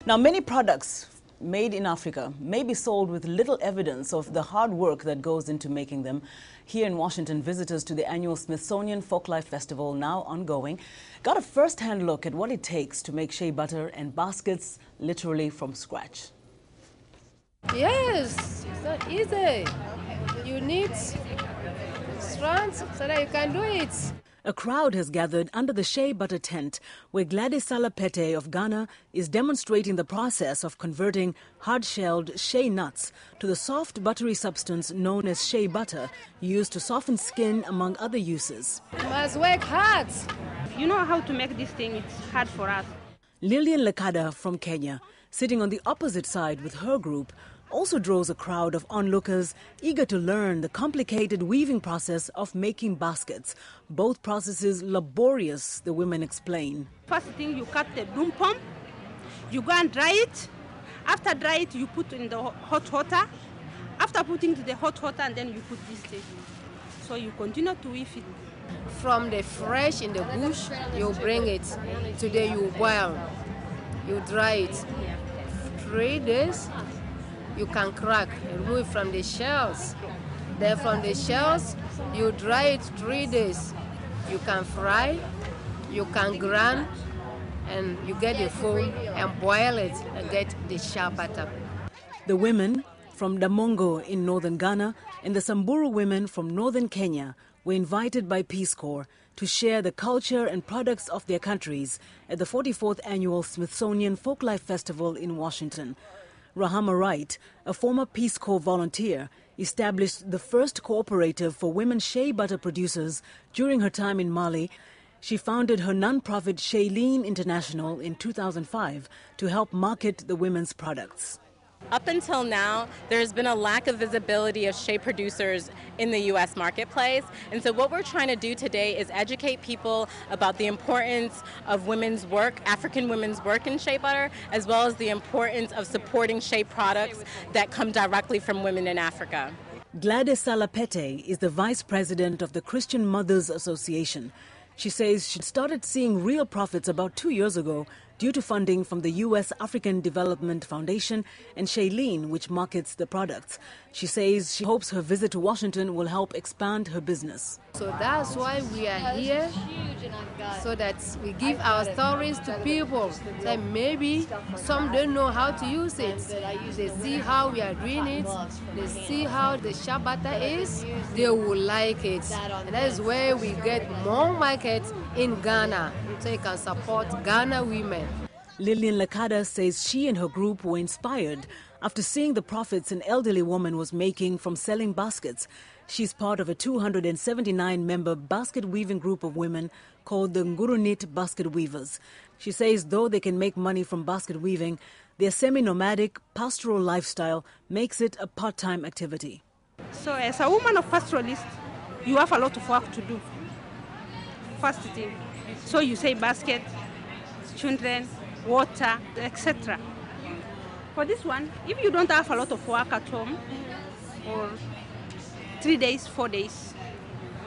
Now, many products made in Africa may be sold with little evidence of the hard work that goes into making them. Here in Washington, visitors to the annual Smithsonian Folklife Festival, now ongoing, got a first-hand look at what it takes to make shea butter and baskets literally from scratch. Yes, it's not easy. You need strength so that you can do it. A crowd has gathered under the Shea Butter tent, where Gladys Salapete of Ghana is demonstrating the process of converting hard-shelled shea nuts to the soft, buttery substance known as shea butter, used to soften skin, among other uses. You must work hard. You know how to make this thing, it's hard for us. Lillian Lekada from Kenya, sitting on the opposite side with her group, also draws a crowd of onlookers eager to learn the complicated weaving process of making baskets. Both processes laborious, the women explain. First thing, you cut the doom pump, you go and dry it. After dry it, you put in the hot water. After putting to the hot water, and then you put this thing. So you continue to weave it. From the fresh in the bush, you bring it. Today you boil, you dry it. 3 days. You can crack, remove it from the shells. Then from the shells, you dry it 3 days. You can fry, you can grind, and you get the foam and boil it and get the shea butter. The women from Damongo in northern Ghana and the Samburu women from northern Kenya were invited by Peace Corps to share the culture and products of their countries at the 44th annual Smithsonian Folklife Festival in Washington. Rahama Wright, a former Peace Corps volunteer, established the first cooperative for women shea butter producers during her time in Mali. She founded her non-profit Shea Yeleen International in 2005 to help market the women's products. Up until now, there's been a lack of visibility of shea producers in the U.S. marketplace. And so what we're trying to do today is educate people about the importance of women's work, African women's work in shea butter, as well as the importance of supporting shea products that come directly from women in Africa. Gladys Salapete is the vice president of the Christian Mothers Association. She says she started seeing real profits about 2 years ago due to funding from the U.S. African Development Foundation and Shea Yeleen, which markets the products. She says she hopes her visit to Washington will help expand her business. So that's why we are here, so that we give our stories to people. That maybe some don't know how to use it. They see how we are doing it. They see how the shea butter is. They will like it. And that is where we get more markets in Ghana, so you can support Ghana women. Lillian Lekada says she and her group were inspired after seeing the profits an elderly woman was making from selling baskets. She's part of a 279-member basket weaving group of women called the Ngurunit Basket Weavers. She says though they can make money from basket weaving, their semi-nomadic pastoral lifestyle makes it a part-time activity. So as a woman of pastoralist, you have a lot of work to do. First thing, so you say basket, children, water, etc. For this one, if you don't have a lot of work at home, or 3 days, 4 days,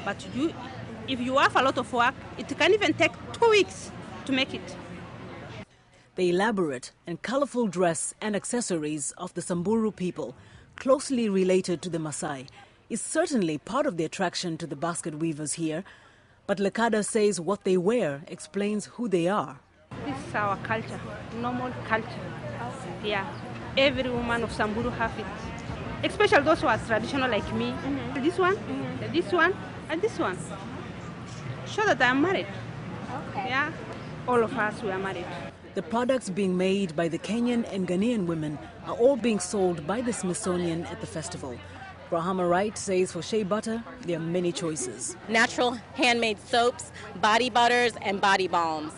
but if you have a lot of work, it can even take 2 weeks to make it. The elaborate and colorful dress and accessories of the Samburu people, closely related to the Maasai, is certainly part of the attraction to the basket weavers here. But Lekada says what they wear explains who they are. This is our culture, normal culture. Yeah, every woman of Samburu have it. Especially those who are traditional like me. This one, this one, and this one. Show that I am married. Okay. Yeah, all of us, we are married. The products being made by the Kenyan and Ghanaian women are all being sold by the Smithsonian at the festival. Rahama Wright says for shea butter, there are many choices. Natural handmade soaps, body butters, and body balms.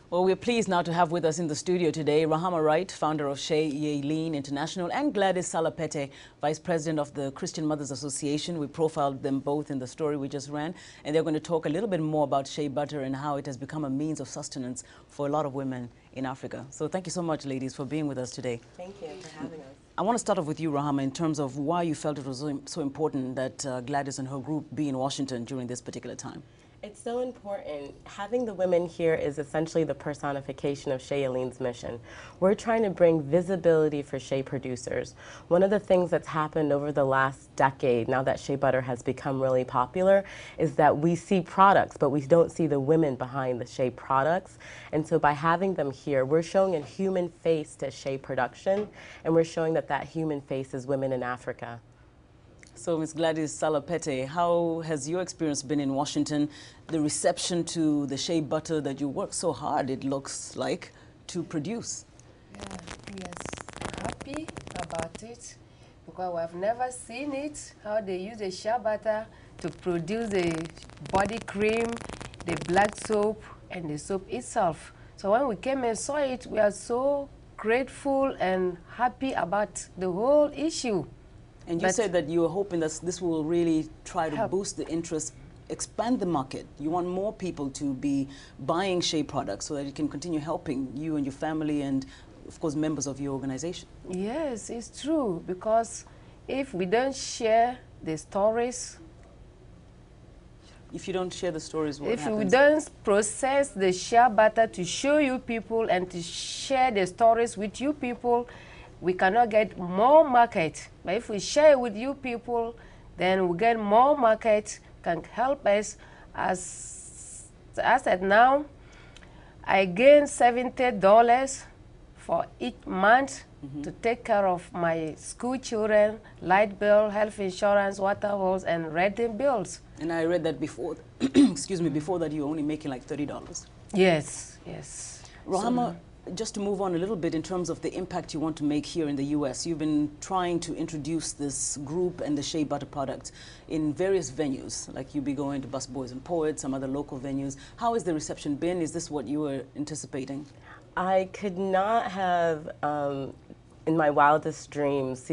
Well, we're pleased now to have with us in the studio today Rahama Wright, founder of Shea Yeleen International, and Gladys Salapete, vice president of the Christian Mothers Association. We profiled them both in the story we just ran, and they're going to talk a little bit more about shea butter and how it has become a means of sustenance for a lot of women in Africa. So thank you so much, ladies, for being with us today. Thank you for having us. I want to start off with you, Rahama, in terms of why you felt it was so important that Gladys and her group be in Washington during this particular time. It's so important. Having the women here is essentially the personification of Shea Yeleen's mission. We're trying to bring visibility for shea producers. One of the things that's happened over the last decade, now that shea butter has become really popular, is that we see products, but we don't see the women behind the shea products. And so by having them here, we're showing a human face to shea production, and we're showing that that human face is women in Africa. So, Ms. Gladys Salopete, how has your experience been in Washington? The reception to the shea butter that you work so hard, it looks like, to produce? Yeah, yes, happy about it because we have never seen it, how they use the shea butter to produce the body cream, the black soap, and the soap itself. So when we came and saw it, we are so grateful and happy about the whole issue. And you said that you were hoping that this will really try to boost the interest, expand the market. You want more people to be buying shea products so that it can continue helping you and your family and, of course, members of your organization. Yes, it's true, because if we don't share the stories, if you don't share the stories, what happens? If we don't process the shea butter to show you people and to share the stories with you people, we cannot get more market. But if we share it with you people, then we get more market, can help us. As I said now, I gain $70 for each month to take care of my school children, light bill, health insurance, water bills, and renting bills. And I read that before, excuse me, before that you were only making like $30. Yes, yes. Rohama, just to move on a little bit in terms of the impact you want to make here in the U.S., you've been trying to introduce this group and the shea butter product in various venues, like you'll be going to Busboys and Poets, some other local venues. How has the reception been? Is this what you were anticipating? I could not have, in my wildest dreams,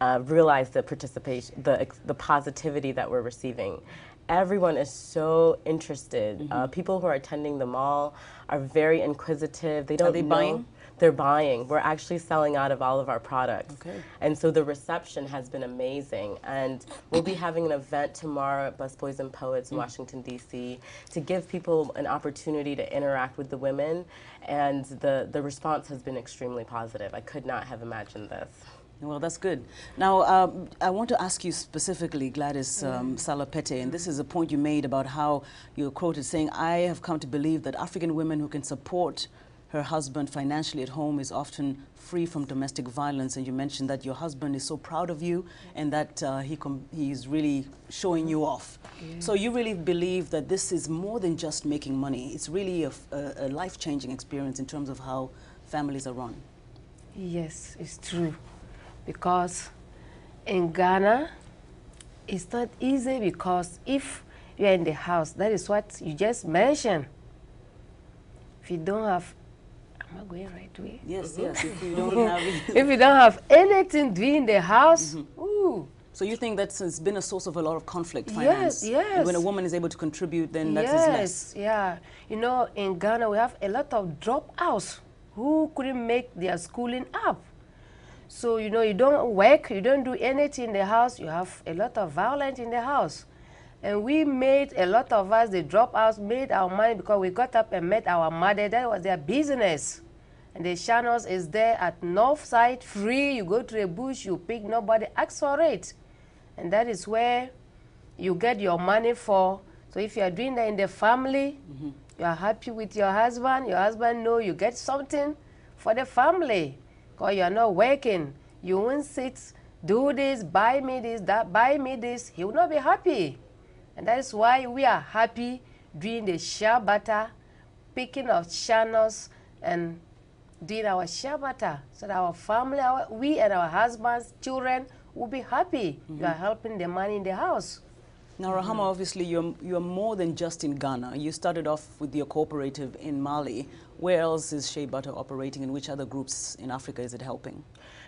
realized the participation, the positivity that we're receiving. Everyone is so interested. People who are attending the mall are very inquisitive. They don't Are they buying? They're buying. We're actually selling out of all of our products. Okay. And so the reception has been amazing. And we'll be having an event tomorrow at Busboys and Poets in Washington, D.C. to give people an opportunity to interact with the women. And the response has been extremely positive. I could not have imagined this. Well, that's good. Now, I want to ask you specifically, Gladys Salopete, and this is a point you made about how you were quoted saying, I have come to believe that African women who can support her husband financially at home is often free from domestic violence. And you mentioned that your husband is so proud of you and that he's really showing you off. So you really believe that this is more than just making money. It's really a life-changing experience in terms of how families are run. Yes, it's true. Because in Ghana, it's not easy, because if you're in the house, that is what you just mentioned. If you don't have, am I going right way? Yes, yes. If you don't have, if you don't have anything to do in the house, ooh. So you think that it's been a source of a lot of conflict, finance? Yes, yes. And when a woman is able to contribute, then that is less. Yeah. You know, in Ghana, we have a lot of dropouts who couldn't make their schooling up. So, you know, you don't work, you don't do anything in the house, you have a lot of violence in the house. And we made, a lot of us, the dropouts, made our money because we got up and met our mother. That was their business. And the channels is there at north side, free. You go to the bush, you pick, nobody asks for it. And that is where you get your money for. So if you are doing that in the family, you are happy with your husband knows you get something for the family. Because you are not working. You won't sit, do this, buy me this, that, buy me this. He will not be happy. And that is why we are happy doing the shea butter, picking up channels and doing our shea butter. So that our family, we and our husbands, children will be happy. You are helping the money in the house. Now, Rahama, obviously, you're more than just in Ghana. You started off with your cooperative in Mali. Where else is Shea Butter operating, and which other groups in Africa is it helping?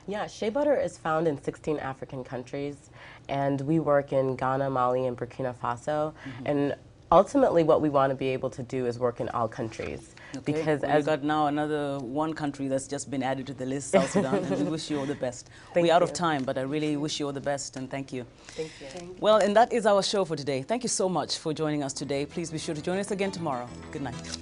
Yeah, Shea Butter is found in 16 African countries, and we work in Ghana, Mali, and Burkina Faso. And ultimately, what we want to be able to do is work in all countries. Okay. Because well, as we've got now another one country that's just been added to the list, South Sudan, and we wish you all the best. We're out of time, but I really wish you all the best, and thank you. Thank you. Well, and that is our show for today. Thank you so much for joining us today. Please be sure to join us again tomorrow. Good night.